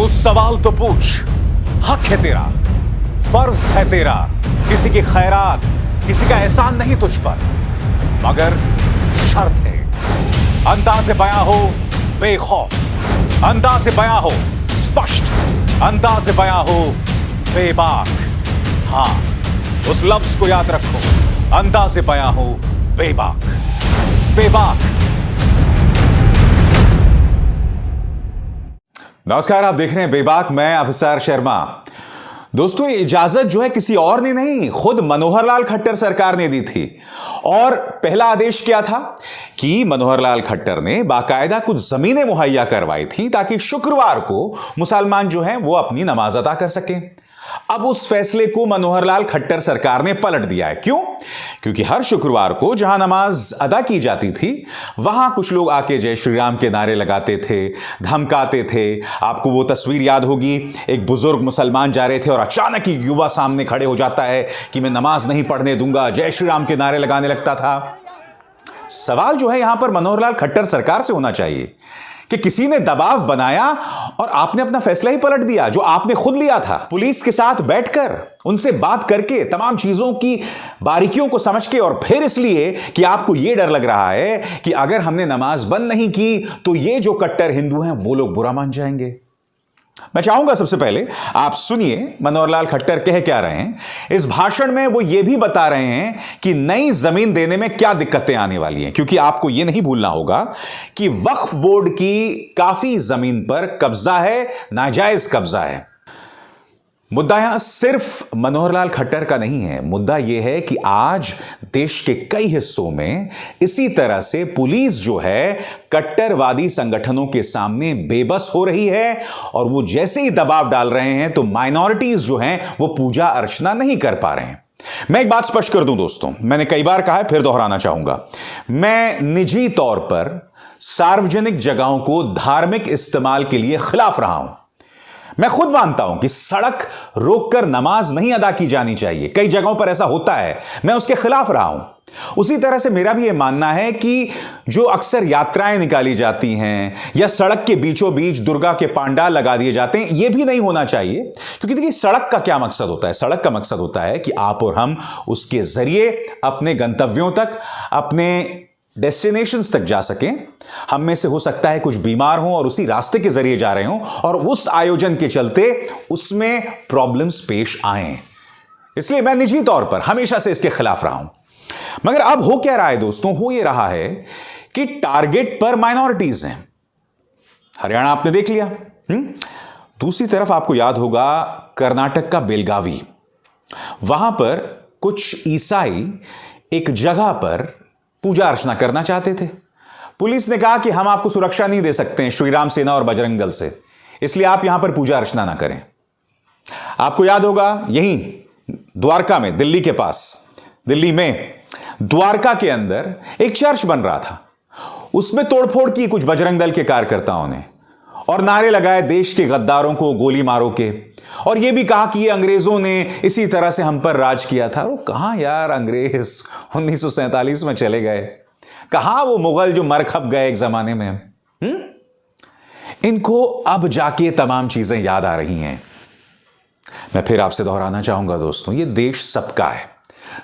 तू सवाल तो पूछ, हक है तेरा, फर्ज है तेरा, किसी की खैरात, किसी का एहसान नहीं तुझ पर, मगर शर्त है अंदाज़े बयां हो बेखौफ, अंदाज़े बयां हो स्पष्ट, अंदाज़े बयां हो बेबाक। हां, उस लफ्ज को याद रखो, अंदाज़े बयां हो बेबाक। बेबाक। नमस्कार, आप देख रहे हैं बेबाक, मैं अभिसार शर्मा। दोस्तों, ये इजाजत जो है किसी और ने नहीं, खुद मनोहर लाल खट्टर सरकार ने दी थी। और पहला आदेश क्या था कि मनोहर लाल खट्टर ने बाकायदा कुछ जमीनें मुहैया करवाई थी ताकि शुक्रवार को मुसलमान जो हैं वो अपनी नमाज अदा कर सकें। अब उस फैसले को मनोहर लाल खट्टर सरकार ने पलट दिया है। क्यों? क्योंकि हर शुक्रवार को जहां नमाज अदा की जाती थी वहां कुछ लोग आके जय श्री राम के नारे लगाते थे, धमकाते थे। आपको वो तस्वीर याद होगी, एक बुजुर्ग मुसलमान जा रहे थे और अचानक ही युवा सामने खड़े हो जाता है कि मैं नमाज नहीं पढ़ने दूंगा, जय श्री राम के नारे लगाने लगता था। सवाल जो है यहां पर मनोहर लाल खट्टर सरकार से होना चाहिए कि किसी ने दबाव बनाया और आपने अपना फैसला ही पलट दिया जो आपने खुद लिया था। पुलिस के साथ बैठकर उनसे बात करके तमाम चीजों की बारीकियों को समझ के, और फिर इसलिए कि आपको यह डर लग रहा है कि अगर हमने नमाज बंद नहीं की तो ये जो कट्टर हिंदू हैं वो लोग बुरा मान जाएंगे। मैं चाहूंगा सबसे पहले आप सुनिए मनोहर लाल खट्टर कह क्या रहे हैं। इस भाषण में वो ये भी बता रहे हैं कि नई जमीन देने में क्या दिक्कतें आने वाली हैं, क्योंकि आपको ये नहीं भूलना होगा कि वक्फ बोर्ड की काफी जमीन पर कब्जा है, नाजायज कब्जा है। मुद्दा यहां सिर्फ मनोहर लाल खट्टर का नहीं है, मुद्दा यह है कि आज देश के कई हिस्सों में इसी तरह से पुलिस जो है कट्टरवादी संगठनों के सामने बेबस हो रही है, और वो जैसे ही दबाव डाल रहे हैं तो माइनॉरिटीज जो हैं वो पूजा अर्चना नहीं कर पा रहे हैं। मैं एक बात स्पष्ट कर दूं दोस्तों, मैंने कई बार कहा है, फिर दोहराना चाहूंगा, मैं निजी तौर पर सार्वजनिक जगहों को धार्मिक इस्तेमाल के लिए खिलाफ रहा हूं। मैं खुद मानता हूं कि सड़क रोककर नमाज नहीं अदा की जानी चाहिए, कई जगहों पर ऐसा होता है, मैं उसके खिलाफ रहा हूं। उसी तरह से मेरा भी यह मानना है कि जो अक्सर यात्राएं निकाली जाती हैं या सड़क के बीचों बीच दुर्गा के पांडाल लगा दिए जाते हैं, यह भी नहीं होना चाहिए। क्योंकि देखिए, सड़क का क्या मकसद होता है? सड़क का मकसद होता है कि आप और हम उसके जरिए अपने गंतव्यों तक, अपने डेस्टिनेशंस तक जा सकें। हम में से हो सकता है कुछ बीमार हों और उसी रास्ते के जरिए जा रहे हों, और उस आयोजन के चलते उसमें प्रॉब्लम्स पेश आए। इसलिए मैं निजी तौर पर हमेशा से इसके खिलाफ रहा हूं। मगर अब हो क्या रहा है दोस्तों? हो यह रहा है कि टारगेट पर माइनॉरिटीज हैं। हरियाणा आपने देख लिया। दूसरी तरफ आपको याद होगा कर्नाटक का बेलगावी, वहां पर कुछ ईसाई एक जगह पर पूजा अर्चना करना चाहते थे। पुलिस ने कहा कि हम आपको सुरक्षा नहीं दे सकते हैं श्री राम सेना और बजरंग दल से, इसलिए आप यहां पर पूजा अर्चना ना करें। आपको याद होगा यहीं द्वारका में, दिल्ली के पास, दिल्ली में द्वारका के अंदर एक चर्च बन रहा था, उसमें तोड़फोड़ की कुछ बजरंग दल के कार्यकर्ताओं ने, और नारे लगाए देश के गद्दारों को गोली मारो के, और यह भी कहा कि ये अंग्रेजों ने इसी तरह से हम पर राज किया था। वो कहां यार अंग्रेज 1947 में चले गए, कहां वो मुगल जो मर खप गए एक जमाने में। इनको अब जाके तमाम चीजें याद आ रही हैं। मैं फिर आपसे दोहराना चाहूंगा दोस्तों, ये देश सबका है,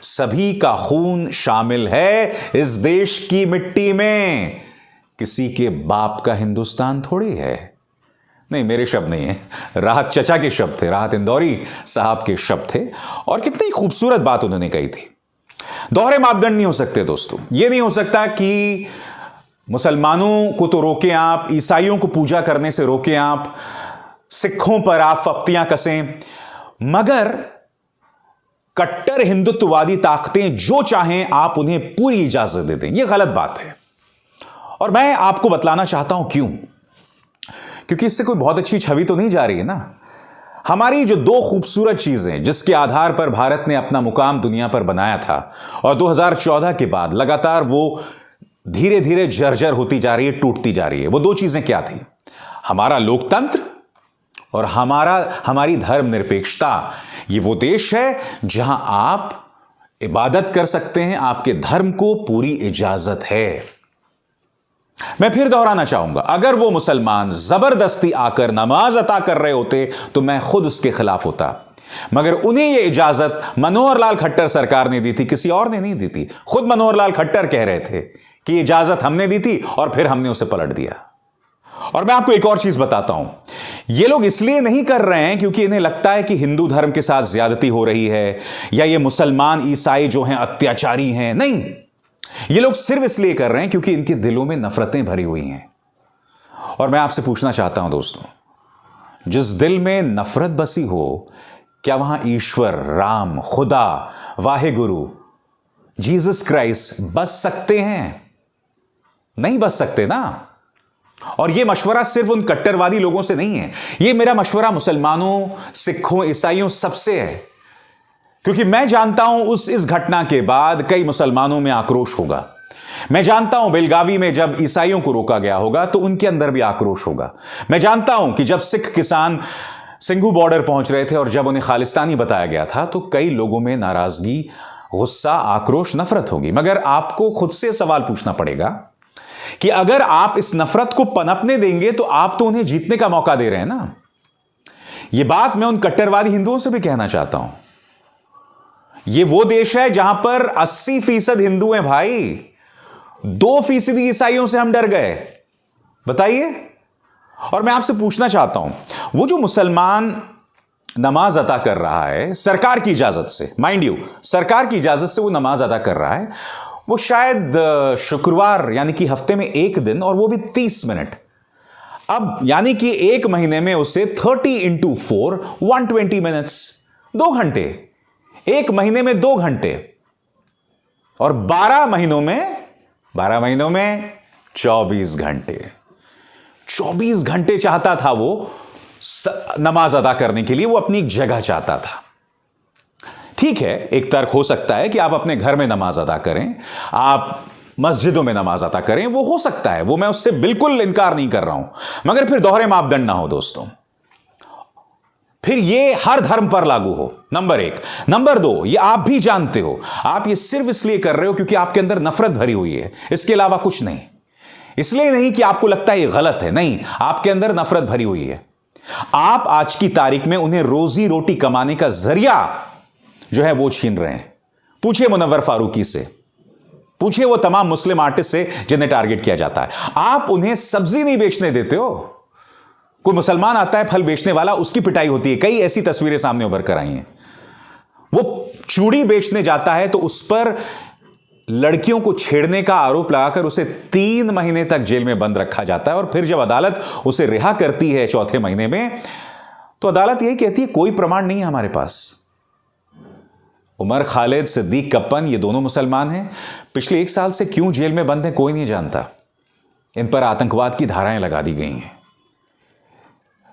सभी का खून शामिल है इस देश की मिट्टी में। किसी के बाप का हिंदुस्तान थोड़ी है। नहीं, मेरे शब्द नहीं है, राहत चचा के शब्द थे, राहत इंदौरी साहब के शब्द थे, और कितनी खूबसूरत बात उन्होंने कही थी। दोहरे मापदंड नहीं हो सकते दोस्तों। यह नहीं हो सकता कि मुसलमानों को तो रोकें आप, ईसाइयों को पूजा करने से रोकें आप, सिखों पर आप फप्तियां कसें, मगर कट्टर हिंदुत्ववादी ताकतें जो चाहें आप उन्हें पूरी इजाजत दे दें। यह गलत बात है, और मैं आपको बतलाना चाहता हूं क्यों। क्योंकि इससे कोई बहुत अच्छी छवि तो नहीं जा रही है ना। हमारी जो दो खूबसूरत चीजें जिसके आधार पर भारत ने अपना मुकाम दुनिया पर बनाया था, और 2014 के बाद लगातार वो धीरे धीरे जर्जर होती जा रही है, टूटती जा रही है, वो दो चीजें क्या थी? हमारा लोकतंत्र और हमारी धर्मनिरपेक्षता। ये वो देश है जहां आप इबादत कर सकते हैं, आपके धर्म को पूरी इजाजत है। मैं फिर दोहराना चाहूंगा, अगर वो मुसलमान जबरदस्ती आकर नमाज अता कर रहे होते तो मैं खुद उसके खिलाफ होता, मगर उन्हें यह इजाजत मनोहर लाल खट्टर सरकार ने दी थी, किसी और ने नहीं दी थी। खुद मनोहर लाल खट्टर कह रहे थे कि इजाजत हमने दी थी और फिर हमने उसे पलट दिया। और मैं आपको एक और चीज बताता हूं, ये लोग इसलिए नहीं कर रहे हैं क्योंकि इन्हें लगता है कि हिंदू धर्म के साथ ज्यादती हो रही है या ये मुसलमान ईसाई जो हैं अत्याचारी हैं। नहीं, ये लोग सिर्फ इसलिए कर रहे हैं क्योंकि इनके दिलों में नफरतें भरी हुई हैं। और मैं आपसे पूछना चाहता हूं दोस्तों, जिस दिल में नफरत बसी हो, क्या वहां ईश्वर, राम, खुदा, वाहे गुरु, जीसस क्राइस्ट बस सकते हैं? नहीं बस सकते ना। और यह मशवरा सिर्फ उन कट्टरवादी लोगों से नहीं है, यह मेरा मशवरा मुसलमानों, सिखों, ईसाइयों सबसे है। क्योंकि मैं जानता हूं इस घटना के बाद कई मुसलमानों में आक्रोश होगा। मैं जानता हूं बेलगावी में जब ईसाइयों को रोका गया होगा तो उनके अंदर भी आक्रोश होगा। मैं जानता हूं कि जब सिख किसान सिंघू बॉर्डर पहुंच रहे थे और जब उन्हें खालिस्तानी बताया गया था तो कई लोगों में नाराजगी, गुस्सा, आक्रोश, नफरत होगी। मगर आपको खुद से सवाल पूछना पड़ेगा कि अगर आप इस नफरत को पनपने देंगे तो आप तो उन्हें जीतने का मौका दे रहे हैं ना। यह बात मैं उन कट्टरवादी हिंदुओं से भी कहना चाहता हूं। यह वो देश है जहां पर 80% हिंदू हैं भाई, 2% ईसाइयों से हम डर गए, बताइए। और मैं आपसे पूछना चाहता हूं, वो जो मुसलमान नमाज अता कर रहा है सरकार की इजाजत से, माइंड यू, सरकार की इजाजत से वो नमाज अदा कर रहा है, वो शायद शुक्रवार यानी कि हफ्ते में एक दिन, और वो भी 30 मिनट। अब यानी कि एक महीने में उसे 30 × 4 120 मिनट्स, 2 घंटे, एक महीने में 2 घंटे, और 12 महीनों में 24 घंटे। 24 घंटे चाहता था वो नमाज अदा करने के लिए, वो अपनी एक जगह चाहता था। ठीक है, एक तर्क हो सकता है कि आप अपने घर में नमाज अदा करें, आप मस्जिदों में नमाज अदा करें, वो हो सकता है, वो मैं उससे बिल्कुल इनकार नहीं कर रहा हूं, मगर फिर दोहरे मापदंड ना हो दोस्तों, फिर ये हर धर्म पर लागू हो, नंबर 1। नंबर 2, ये आप भी जानते हो, आप ये सिर्फ इसलिए कर रहे हो क्योंकि आपके अंदर नफरत भरी हुई है, इसके अलावा कुछ नहीं। इसलिए नहीं कि आपको लगता है ये गलत है, नहीं, आपके अंदर नफरत भरी हुई है। आप आज की तारीख में उन्हें रोजी रोटी कमाने का जरिया जो है वो छीन रहे हैं। पूछिए मुनव्वर फारूकी से, पूछिए वो तमाम मुस्लिम आर्टिस्ट से जिन्हें टारगेट किया जाता है। आप उन्हें सब्जी नहीं बेचने देते हो। कोई मुसलमान आता है फल बेचने वाला, उसकी पिटाई होती है। कई ऐसी तस्वीरें सामने उभर कर आई हैं। वो चूड़ी बेचने जाता है तो उस पर लड़कियों को छेड़ने का आरोप लगाकर उसे 3 महीने तक जेल में बंद रखा जाता है, और फिर जब अदालत उसे रिहा करती है 4थे महीने में, तो अदालत यही कहती है कोई प्रमाण नहीं है हमारे पास। उमर खालिद, सिद्दीक कप्पन, ये दोनों मुसलमान हैं, पिछले 1 साल से क्यों जेल में बंद हैं कोई नहीं जानता। इन पर आतंकवाद की धाराएं लगा दी गई हैं।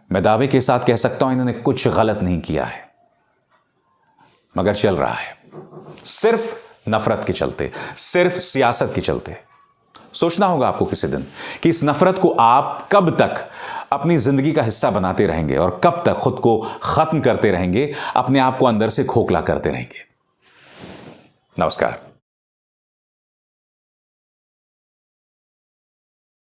मैं दावे के साथ कह सकता हूं इन्होंने कुछ गलत नहीं किया है, मगर चल रहा है सिर्फ नफरत के चलते, सिर्फ सियासत के चलते। सोचना होगा आपको किसी दिन कि इस नफरत को आप कब तक अपनी जिंदगी का हिस्सा बनाते रहेंगे और कब तक खुद को खत्म करते रहेंगे, अपने आप को अंदर से खोखला करते रहेंगे। नमस्कार।